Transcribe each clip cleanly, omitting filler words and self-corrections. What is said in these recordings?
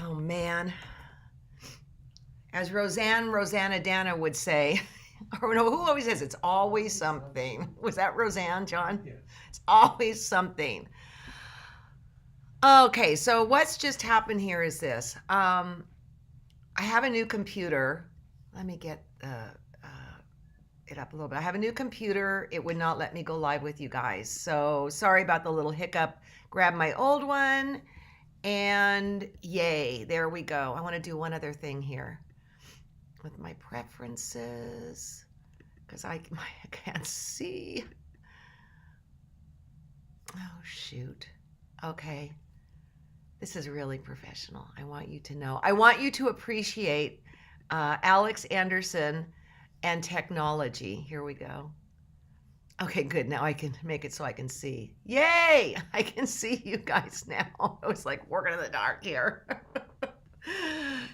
Oh man. As Rosanna Dana would say, or no, who always says it's always something. Was that Roseanne, John? Yeah. It's always something. Okay, so what's just happened here is this. I have a new computer. Let me get it up a little bit. I have a new computer. It would not let me go live with you guys. So sorry about the little hiccup. Grab my old one and yay, there we go. I want to do one other thing here with my preferences because I can't see. Oh, shoot. Okay. This is really professional. I want you to know. I want you to appreciate Alex Anderson and technology. Here we go. Okay, good. Now I can make it so I can see. Yay! I can see you guys now. I was like working in the dark here.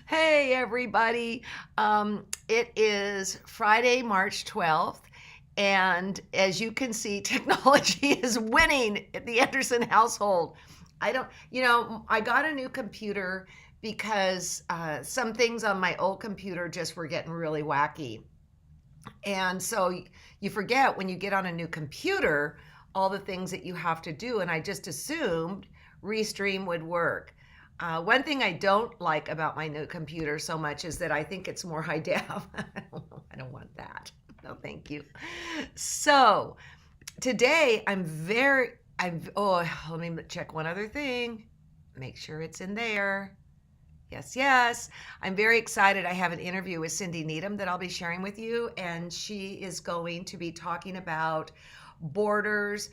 Hey, everybody. It is Friday, March 12th. And as you can see, technology is winning at the Anderson household. I got a new computer because some things on my old computer just were getting really wacky. And so you forget when you get on a new computer, all the things that you have to do. And I just assumed Restream would work. One thing I don't like about my new computer so much is that I think it's more high def. I don't want that. No, thank you. So today let me check one other thing. Make sure it's in there. Yes. I'm very excited. I have an interview with Cindy Needham that I'll be sharing with you, and she is going to be talking about borders,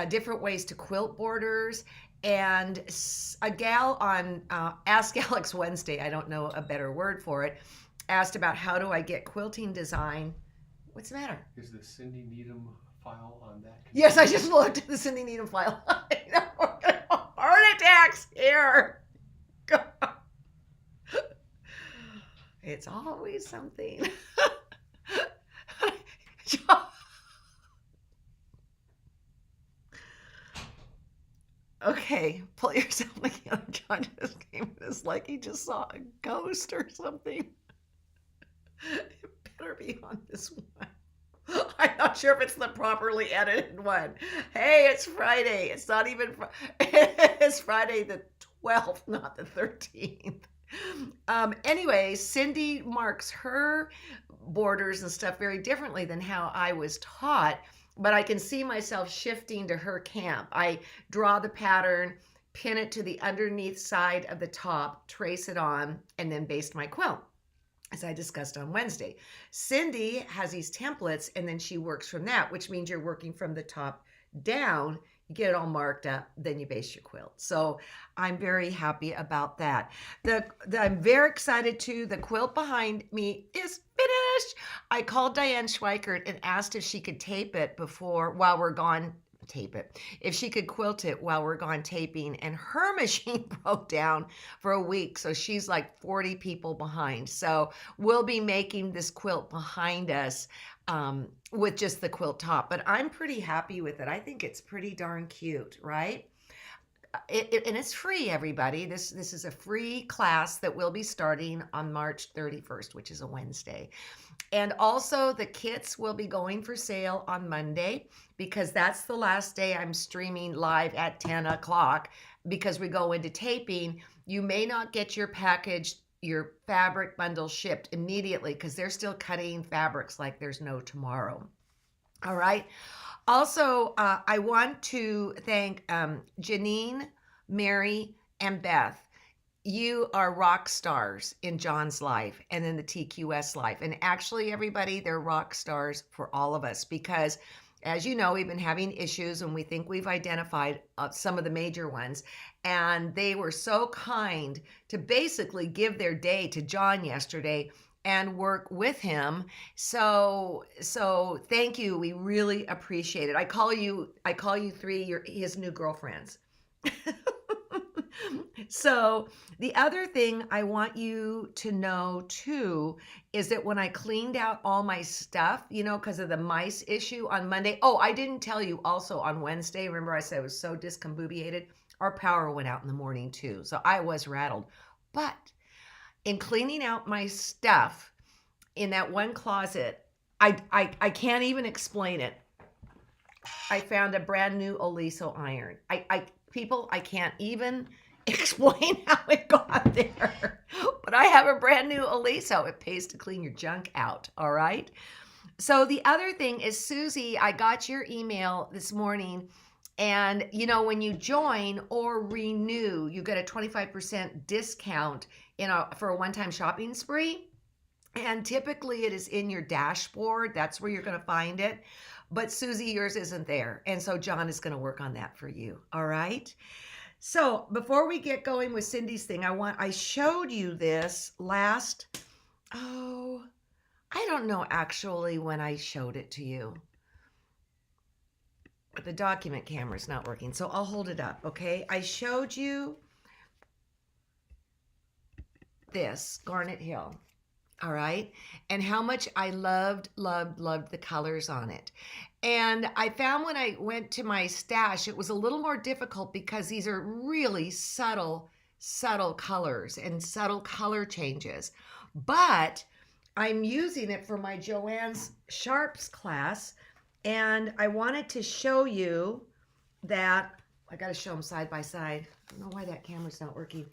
different ways to quilt borders, and a gal on Ask Alex Wednesday, I don't know a better word for it, asked about how do I get quilting design. What's the matter? Is the Cindy Needham file on that computer? Yes, I just looked at the Cindy Needham file. Heart attacks here. It's always something. Okay, pull yourself together. John just came. It's like he just saw a ghost or something. It better be on this one. I'm not sure if it's the properly edited one. Hey, it's Friday. It's not even. It's Friday the 12th, not the 13th. Anyway, Cindy marks her borders and stuff very differently than how I was taught, but I can see myself shifting to her camp. I draw the pattern, pin it to the underneath side of the top, trace it on, and then baste my quilt, as I discussed on Wednesday. Cindy has these templates, and then she works from that, which means you're working from the top down. You get it all marked up, then you base your quilt. So I'm very happy about that. I'm very excited too. The quilt behind me is finished. I called Diane Schweikert and asked if she could tape it while we're gone. If she could quilt it while we're gone taping, and her machine broke down for a week, so she's like 40 people behind. So we'll be making this quilt behind us with just the quilt top, but I'm pretty happy with it. I think it's pretty darn cute, right? And it's free, everybody. This is a free class that will be starting on March 31st, which is a Wednesday. And also the kits will be going for sale on Monday because that's the last day I'm streaming live at 10 o'clock because we go into taping. You may not get your package, your fabric bundle shipped immediately because they're still cutting fabrics like there's no tomorrow. All right. Also, I want to thank Janine, Mary, and Beth. You are rock stars in John's life and in the TQS life. And actually, everybody, they're rock stars for all of us because, as you know, we've been having issues and we think we've identified some of the major ones. And they were so kind to basically give their day to John yesterday and work with him. So thank you. We really appreciate it. I call you three his new girlfriends. So the other thing I want you to know too is that when I cleaned out all my stuff, because of the mice issue on Monday. Oh, I didn't tell you also on Wednesday. Remember I said I was so discombobulated. Our power went out in the morning too. So I was rattled. But in cleaning out my stuff in that one closet, I can't even explain it. I found a brand new Oliso iron. People, I can't even explain how it got there. But I have a brand new Oliso. It pays to clean your junk out, all right? So the other thing is, Susie, I got your email this morning, and you know, when you join or renew, you get a 25% discount for a one-time shopping spree. And typically it is in your dashboard. That's where you're going to find it. But Susie, yours isn't there. And so John is going to work on that for you. All right. So before we get going with Cindy's thing, I showed you this last, I don't know actually when I showed it to you. But the document camera is not working. So I'll hold it up. Okay. I showed you this Garnet Hill. All right. And how much I loved the colors on it. And I found when I went to my stash, it was a little more difficult because these are really subtle colors and subtle color changes. But I'm using it for my Joanne's Sharps class. And I wanted to show you that. I got to show them side by side. I don't know why that camera's not working.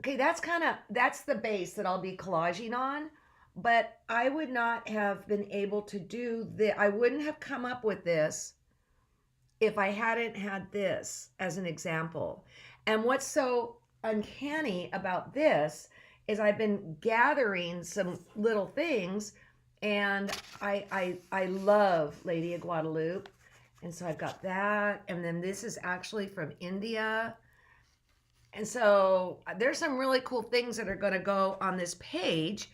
Okay, that's the base that I'll be collaging on, but I would not have been able to do this. I wouldn't have come up with this if I hadn't had this as an example. And what's so uncanny about this is I've been gathering some little things, and I love Lady of Guadalupe. And so I've got that, and then this is actually from India. And so there's some really cool things that are going to go on this page,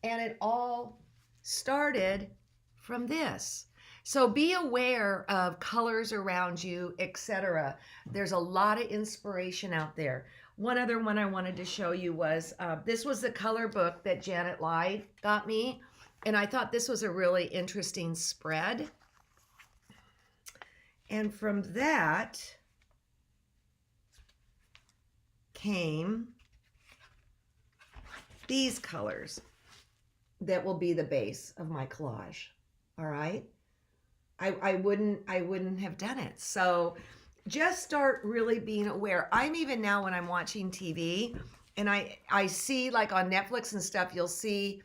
and it all started from this. So be aware of colors around you, etc. There's a lot of inspiration out there. One other one I wanted to show you was, this was the color book that Janet Lyde got me, and I thought this was a really interesting spread. And from that came these colors that will be the base of my collage. All right. I wouldn't have done it. So just start really being aware. I'm even now when I'm watching TV and I see, like on Netflix and stuff, you'll see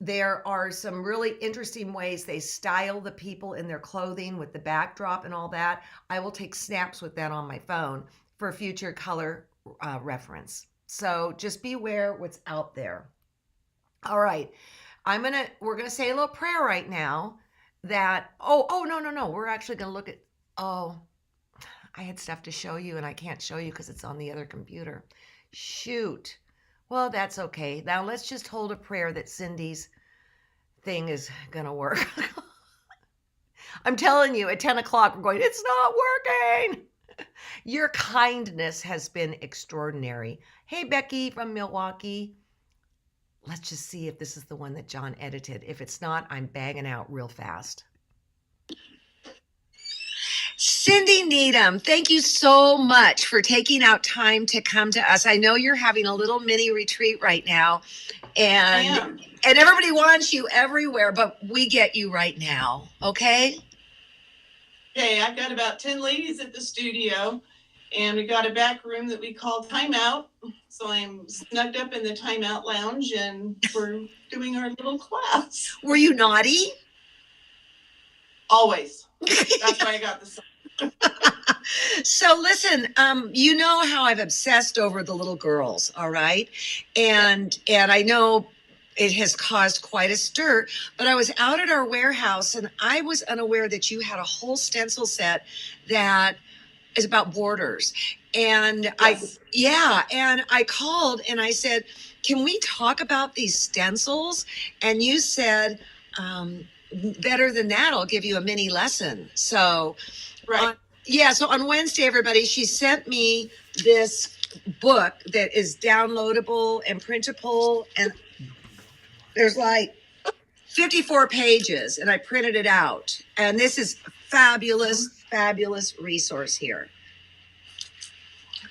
there are some really interesting ways they style the people in their clothing with the backdrop and all that. I will take snaps with that on my phone for future color reference. So just be aware what's out there. All right. We're going to say a little prayer right now that, no. We're actually going to look at, I had stuff to show you and I can't show you because it's on the other computer. Shoot. Well, that's okay. Now let's just hold a prayer that Cindy's thing is going to work. I'm telling you, at 10 o'clock, we're going, it's not working. Your kindness has been extraordinary. Hey, Becky from Milwaukee. Let's just see if this is the one that John edited. If it's not, I'm bagging out real fast. Cindy Needham, thank you so much for taking out time to come to us. I know you're having a little mini retreat right now, and everybody wants you everywhere, but we get you right now, okay? Okay, I've got about 10 ladies at the studio, and we got a back room that we call Timeout. So I'm snugged up in the Timeout lounge, and we're doing our little class. Were you naughty? Always. That's why I got the. So listen, you know how I've obsessed over the little girls, all right? And I know it has caused quite a stir, but I was out at our warehouse and I was unaware that you had a whole stencil set that is about borders. And Yes. And I called and I said, can we talk about these stencils? And you said, better than that, I'll give you a mini lesson. So Right. So on Wednesday, everybody, she sent me this book that is downloadable and printable, and there's like 54 pages, and I printed it out. And this is fabulous resource here.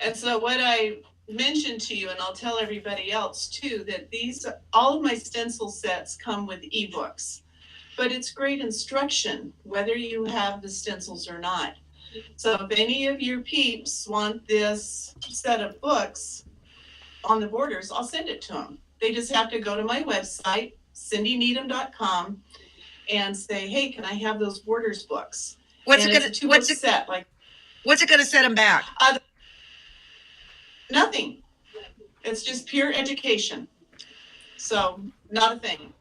And so what I mention to you, and I'll tell everybody else too, that all of my stencil sets come with ebooks, but it's great instruction whether you have the stencils or not. So if any of your peeps want this set of books on the borders, I'll send it to them. They just have to go to my website, cindyneedham.com, and say, hey, can I have those borders books? What's and it it's a two-book set, like what's it gonna set them back? nothing. It's just pure education. So not a thing.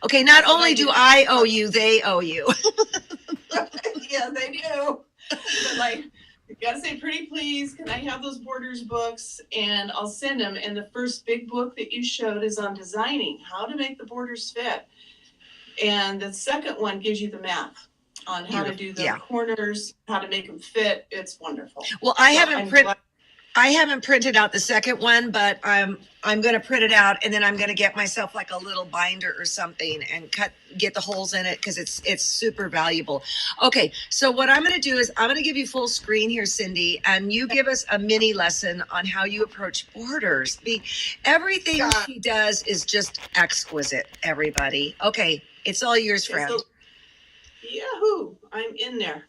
Okay, not only do I owe you, they owe you. Yeah, they do. But like, you gotta say pretty please, can I have those borders books? And I'll send them. And the first big book that you showed is on designing how to make the borders fit. And the second one gives you the math on how to do the corners, how to make them fit. It's wonderful. Well, I haven't printed out the second one, but I'm going to print it out, and then I'm going to get myself like a little binder or something and get the holes in it, because it's super valuable. Okay, so what I'm going to do is I'm going to give you full screen here, Cindy, and you give us a mini lesson on how you approach borders. Everything she does is just exquisite, everybody. Okay, it's all yours, friend. So, yahoo! I'm in there.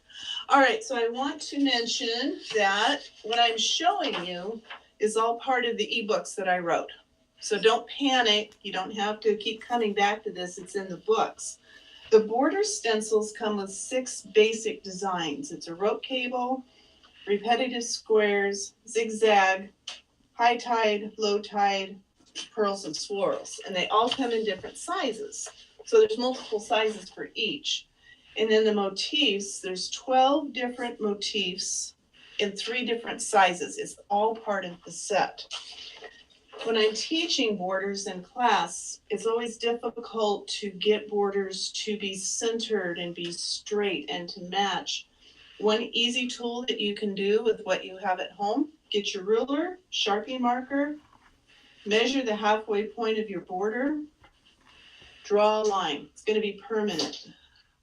All right, so I want to mention that what I'm showing you is all part of the ebooks that I wrote. So don't panic. You don't have to keep coming back to this. It's in the books. The border stencils come with 6 basic designs. It's a rope cable, repetitive squares, zigzag, high tide, low tide, pearls, and swirls. And they all come in different sizes. So there's multiple sizes for each. And then the motifs, there's 12 different motifs in 3 different sizes. It's all part of the set. When I'm teaching borders in class, it's always difficult to get borders to be centered and be straight and to match. One easy tool that you can do with what you have at home, get your ruler, Sharpie marker, measure the halfway point of your border, draw a line. It's going to be permanent.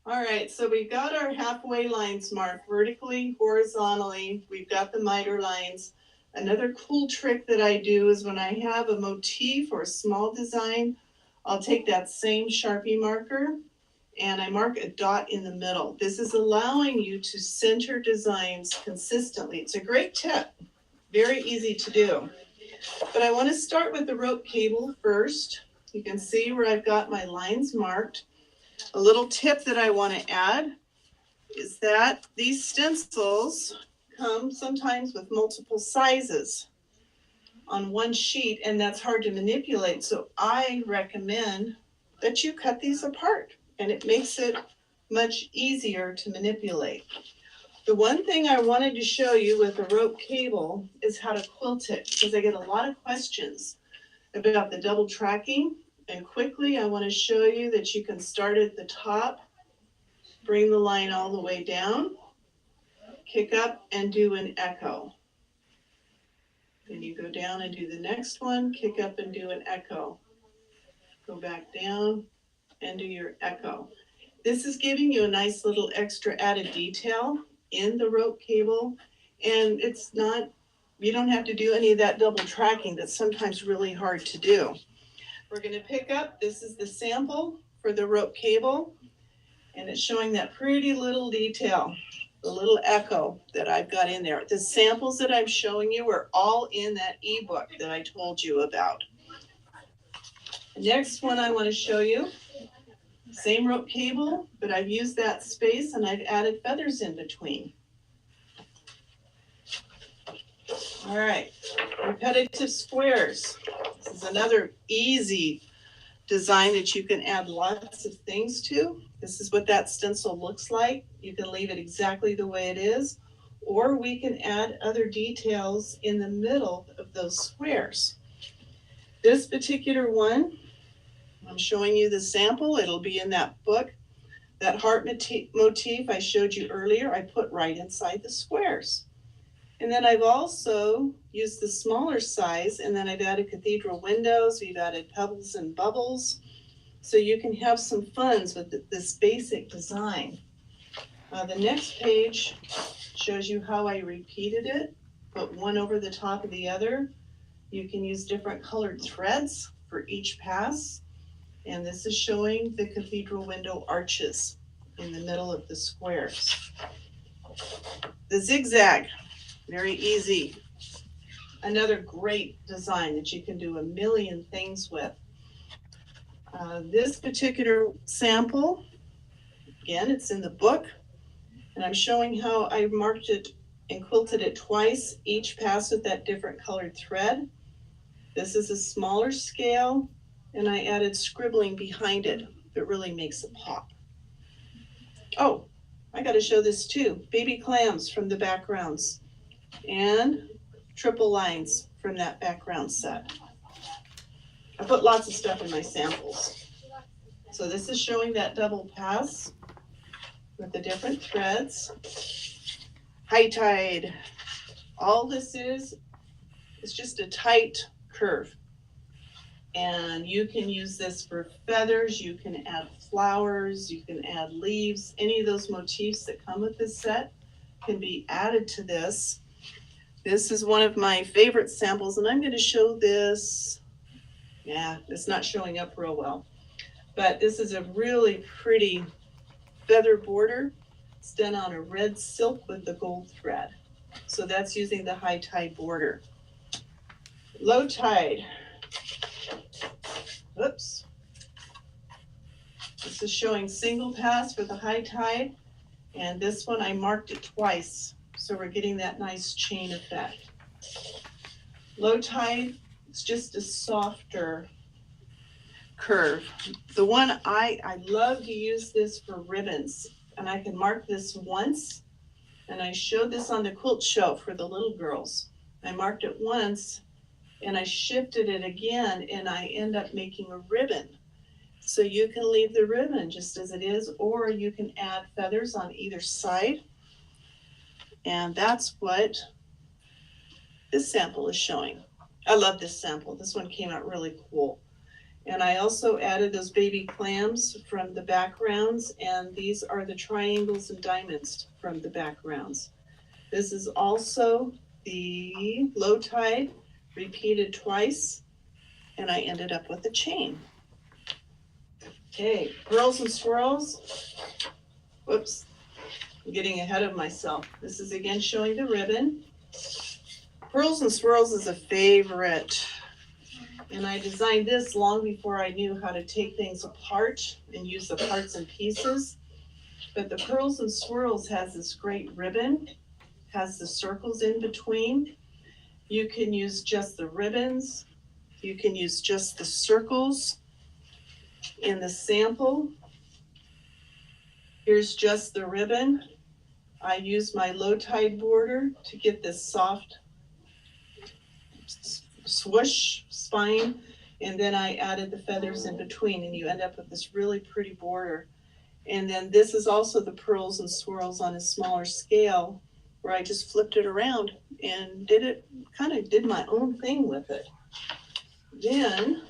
All right, so we've got our halfway lines marked vertically, horizontally. We've got the miter lines. Another cool trick that I do is when I have a motif or a small design, I'll take that same Sharpie marker and I mark a dot in the middle. This is allowing you to center designs consistently. It's a great tip, very easy to do. But I want to start with the rope cable first. You can see where I've got my lines marked. A little tip that I want to add is that these stencils come sometimes with multiple sizes on one sheet, and that's hard to manipulate. So I recommend that you cut these apart, and it makes it much easier to manipulate. The one thing I wanted to show you with the rope cable is how to quilt it, because I get a lot of questions about the double tracking. And quickly, I want to show you that you can start at the top, bring the line all the way down, kick up and do an echo. Then you go down and do the next one, kick up and do an echo. Go back down and do your echo. This is giving you a nice little extra added detail in the rope cable. And it's not, you don't have to do any of that double tracking that's sometimes really hard to do. We're going to pick up, this is the sample for the rope cable, and it's showing that pretty little detail, the little echo that I've got in there. The samples that I'm showing you are all in that ebook that I told you about. The next one I want to show you, same rope cable, but I've used that space and I've added feathers in between. All right, repetitive squares. This is another easy design that you can add lots of things to. This is what that stencil looks like. You can leave it exactly the way it is, or we can add other details in the middle of those squares. This particular one, I'm showing you the sample. It'll be in that book. That heart motif I showed you earlier, I put right inside the squares. And then I've also used the smaller size, and then I've added cathedral windows, we've added pebbles and bubbles, so you can have some fun with this basic design. The next page shows you how I repeated it. put one over the top of the other. You can use different colored threads for each pass. And this is showing the cathedral window arches in the middle of the squares. The zigzag, very easy. Another great design that you can do a million things with. This particular sample, again, it's in the book, and I'm showing how I marked it and quilted it twice, each pass with that different colored thread. This is a smaller scale, and I added scribbling behind it that really makes it pop. Oh, I got to show this too. Baby clams from the backgrounds and triple lines from that background set. I put lots of stuff in my samples. So this is showing that double pass with the different threads. High tide. All this is just a tight curve. And you can use this for feathers, you can add flowers, you can add leaves. Any of those motifs that come with this set can be added to this. This is one of my favorite samples, and I'm going to show this. Yeah, it's not showing up real well. But this is a really pretty feather border. It's done on a red silk with the gold thread. So that's using the high tide border. Low tide. Oops. This is showing single pass for the high tide. And this one I marked it twice. So we're getting that nice chain effect. Low tide, it's just a softer curve. The one I love to use this for ribbons, and I can mark this once, and I showed this on the quilt show for the little girls. I marked it once and I shifted it again, and I end up making a ribbon. So you can leave the ribbon just as it is, or you can add feathers on either side. And that's what this sample is showing. I love this sample. This one came out really cool. And I also added those baby clams from the backgrounds, and these are the triangles and diamonds from the backgrounds. This is also the low tide repeated twice, and I ended up with a chain. Okay, pearls and swirls. Whoops, I'm getting ahead of myself. This is again showing the ribbon. Pearls and swirls is a favorite. And I designed this long before I knew how to take things apart and use the parts and pieces. But the pearls and swirls has this great ribbon, has the circles in between. You can use just the ribbons. You can use just the circles. In the sample, here's just the ribbon. I use my low tide border to get this soft swoosh spine, and then I added the feathers in between, and you end up with this really pretty border. And then this is also the pearls and swirls on a smaller scale, where I just flipped it around and kind of did my own thing with it. Then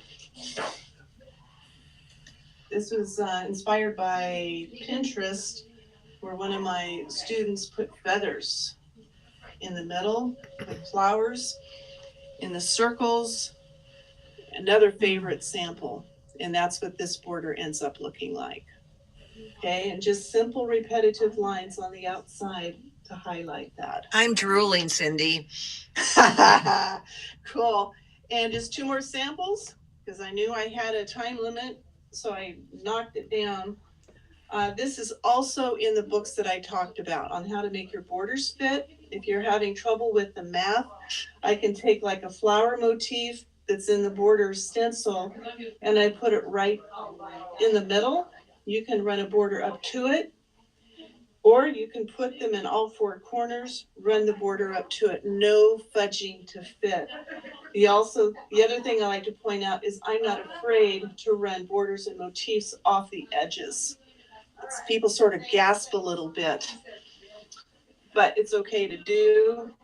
this was inspired by Pinterest, where one of my students put feathers in the middle with flowers in the circles. Another favorite sample, and that's what this border ends up looking like. Okay, and just simple repetitive lines on the outside to highlight that. I'm drooling, Cindy. Cool. And just two more samples, because I knew I had a time limit, so I knocked it down. This is also in the books that I talked about on how to make your borders fit. If you're having trouble with the math, I can take like a flower motif that's in the border stencil, and I put it right in the middle. You can run a border up to it, or you can put them in all four corners, run the border up to it. No fudging to fit. The other thing I like to point out is I'm not afraid to run borders and motifs off the edges. People sort of gasp a little bit, but it's okay to do.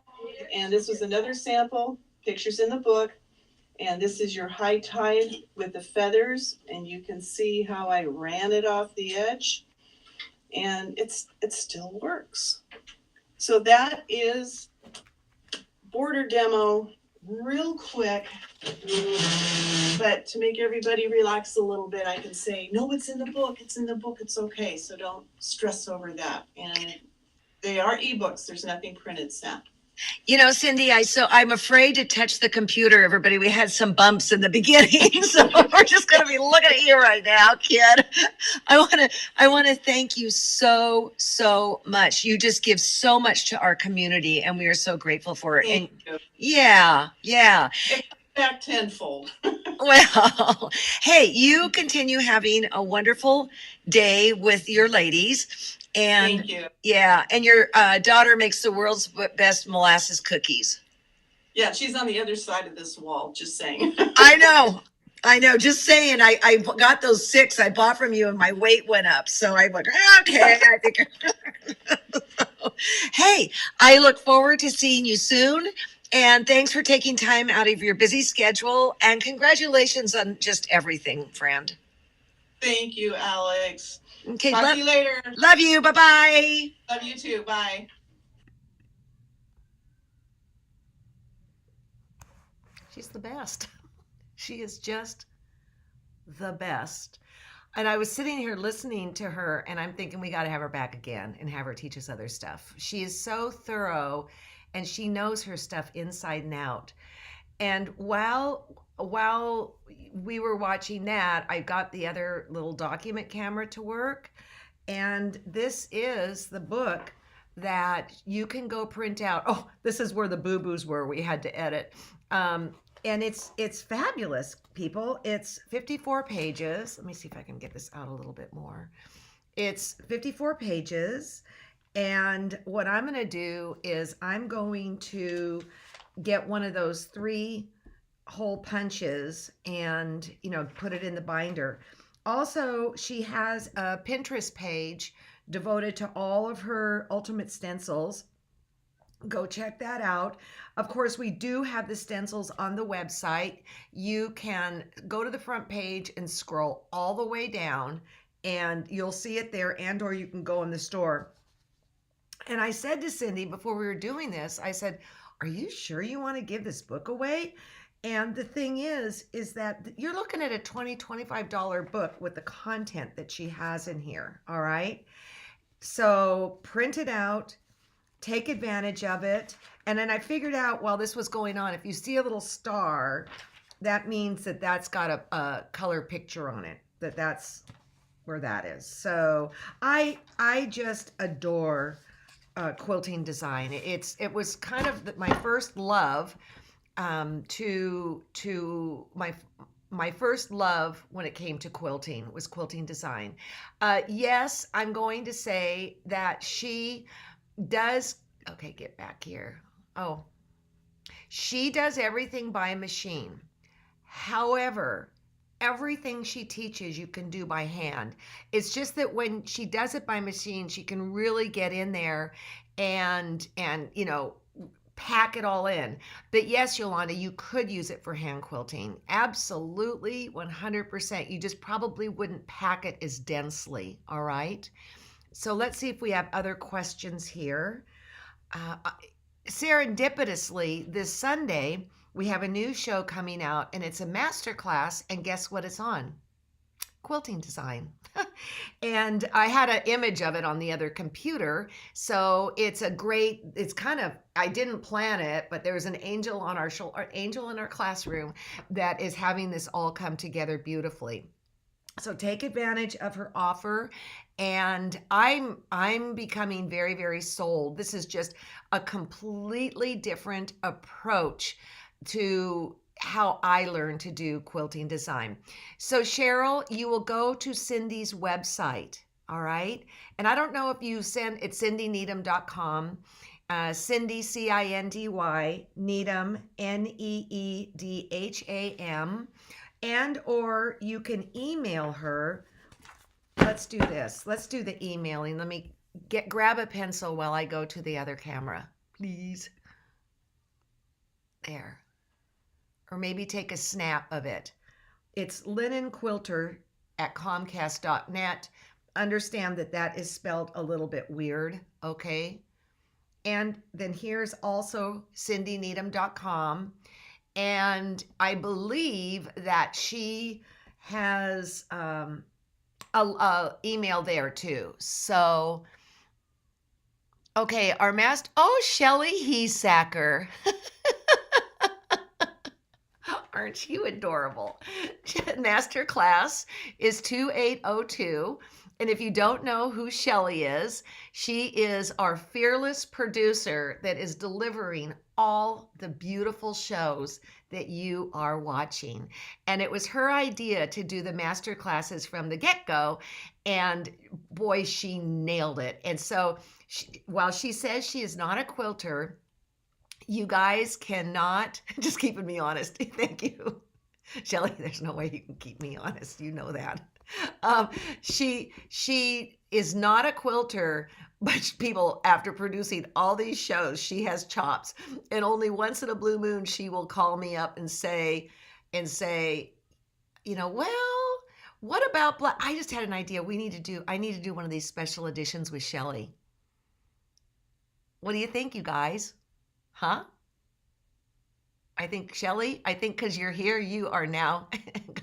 And this was another sample, pictures in the book. And this is your high tide with the feathers, and you can see how I ran it off the edge, and it still works. So that is border demo real quick. But to make everybody relax a little bit, I can say, no, it's in the book. It's in the book. It's okay. So don't stress over that. And they are ebooks. There's nothing printed, Sam. You know, Cindy, I'm afraid to touch the computer, everybody. We had some bumps in the beginning, so we're just going to be looking at you right now, kid. I want to thank you so much. You just give so much to our community, and we are so grateful for it. Thank And you. yeah. It comes back tenfold. Well, hey, you continue having a wonderful day with your ladies. And Thank you. yeah, and your daughter makes the world's best molasses cookies. Yeah, she's on the other side of this wall, just saying. I know. Just saying, I got those 6 I bought from you and my weight went up. So I went, okay, I think. Hey, I look forward to seeing you soon. And thanks for taking time out of your busy schedule. And congratulations on just everything, friend. Thank you, Alex. Okay, Talk to you later. Love you. Bye-bye. Love you too. Bye. She's the best. She is just the best. And I was sitting here listening to her, and I'm thinking we got to have her back again and have her teach us other stuff. She is so thorough, and she knows her stuff inside and out. And while we were watching that, I got the other little document camera to work. And this is the book that you can go print out. Oh, this is where the boo-boos were. We had to edit. And it's fabulous, people. It's 54 pages. Let me see if I can get this out a little bit more. It's 54 pages. And what I'm going to do is I'm going to get one of those 3-hole punches and, put it in the binder. Also, she has a Pinterest page devoted to all of her ultimate stencils. Go check that out. Of course, we do have the stencils on the website. You can go to the front page and scroll all the way down and you'll see it there, and or you can go in the store. And I said to Cindy before we were doing this, I said, are you sure you want to give this book away? And the thing is that you're looking at a $20, $25 book with the content that she has in here. All right. So print it out, take advantage of it. And then I figured out while this was going on, if you see a little star, that means that that's got a color picture on it, that's where that is. So I just adore quilting design. It was kind of my first love to my first love when it came to quilting was quilting design. Yes, I'm going to say that she does, okay, get back here. Oh, she does everything by machine. However, everything she teaches you can do by hand. It's just that when she does it by machine, she can really get in there and pack it all in. But yes, Yolanda, you could use it for hand quilting. Absolutely, 100%. You just probably wouldn't pack it as densely, all right? So let's see if we have other questions here. Serendipitously, this Sunday, we have a new show coming out, and it's a master class, and guess what it's on? Quilting design. And I had an image of it on the other computer. So it's kind of, I didn't plan it, but there's an angel on our shoulder, angel in our classroom that is having this all come together beautifully. So take advantage of her offer. And I'm becoming very, very sold. This is just a completely different approach to how I learned to do quilting design. So Cheryl, you will go to Cindy's website, all right? And I don't know if you it's cindyneedham.com, Cindy, C-I-N-D-Y, Needham, Needham, and or you can email her. Let's do this. Let's do the emailing. Let me grab a pencil while I go to the other camera, please. There. Or maybe take a snap of it. It's linenquilter@comcast.net. Understand that is spelled a little bit weird, okay? And then here's also cindyneedham.com. And I believe that she has a email there too. So, okay, our master. Oh, Shelly Heesacker. Aren't you adorable? Master class is 2802. And if you don't know who Shelly is, she is our fearless producer that is delivering all the beautiful shows that you are watching. And it was her idea to do the master classes from the get-go. And boy, she nailed it. And so while she says she is not a quilter, you guys cannot, just keeping me honest. Thank you. Shelly, there's no way you can keep me honest. You know that. She is not a quilter, but people, after producing all these shows, she has chops. And only once in a blue moon, she will call me up and say, well, what about black? I just had an idea. I need to do one of these special editions with Shelly. What do you think, you guys? Huh? I think, Shelly, because you're here, you are now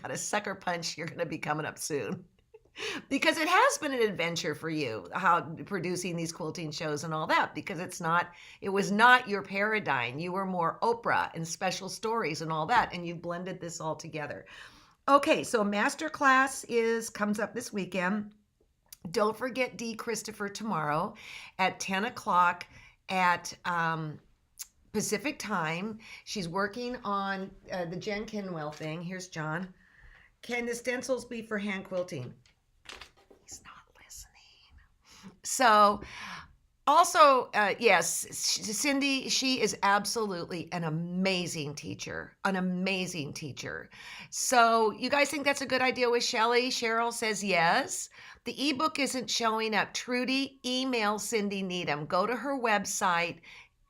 got a sucker punch. You're going to be coming up soon. Because it has been an adventure for you, how producing these quilting shows and all that, because it was not your paradigm. You were more Oprah and special stories and all that, and you've blended this all together. Okay, so masterclass comes up this weekend. Don't forget Dee Christopher tomorrow at 10 o'clock at Pacific time. She's working on the Jen Kinwell thing. Here's John. Can the stencils be for hand quilting? He's not listening. So also, yes, Cindy, she is absolutely an amazing teacher. So you guys think that's a good idea with Shelly? Cheryl says yes. The ebook isn't showing up. Trudy, email Cindy Needham. Go to her website.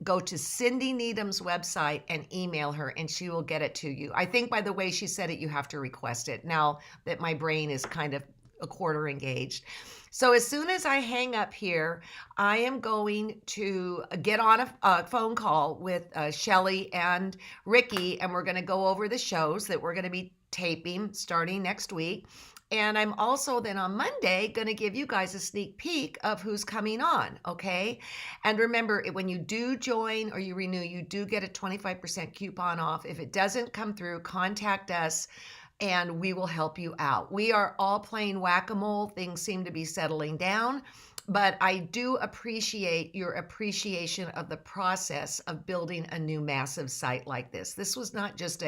Go to Cindy Needham's website and email her, and she will get it to you. I think by the way she said it, you have to request it now that my brain is kind of a quarter engaged. So as soon as I hang up here, I am going to get on a phone call with Shelly and Ricky, and we're going to go over the shows that we're going to be taping starting next week. And I'm also then on Monday going to give you guys a sneak peek of who's coming on, okay? And remember, when you do join or you renew, you do get a 25% coupon off. If it doesn't come through, contact us and we will help you out. We are all playing whack-a-mole. Things seem to be settling down, but I do appreciate your appreciation of the process of building a new massive site like this. This was not just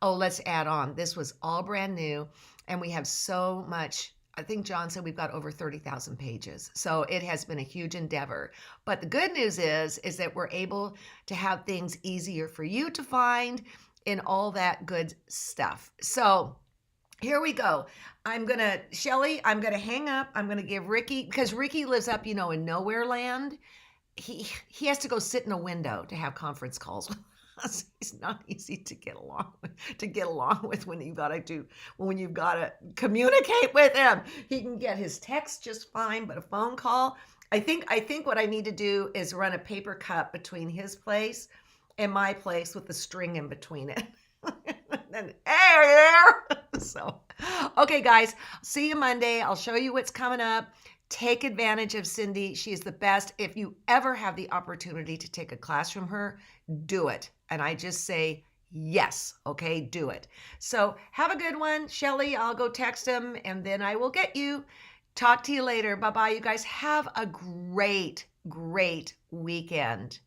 let's add on. This was all brand new. And we have so much. I think John said we've got over 30,000 pages. So it has been a huge endeavor. But the good news is that we're able to have things easier for you to find and all that good stuff. So here we go. Shelly, I'm going to hang up. I'm going to give Ricky, because Ricky lives up, in nowhere land. He has to go sit in a window to have conference calls with us. He's not easy to get along with when you've got to communicate with him. He can get his text just fine, but a phone call. I think what I need to do is run a paper cup between his place and my place with the string in between it. And hey there. So, okay, guys, see you Monday. I'll show you what's coming up. Take advantage of Cindy. She's the best. If you ever have the opportunity to take a class from her, do it. And I just say yes. Okay, do it. So have a good one, Shelly. I'll go text him and then I will get you. Talk to you later. Bye-bye. You guys have a great, great weekend.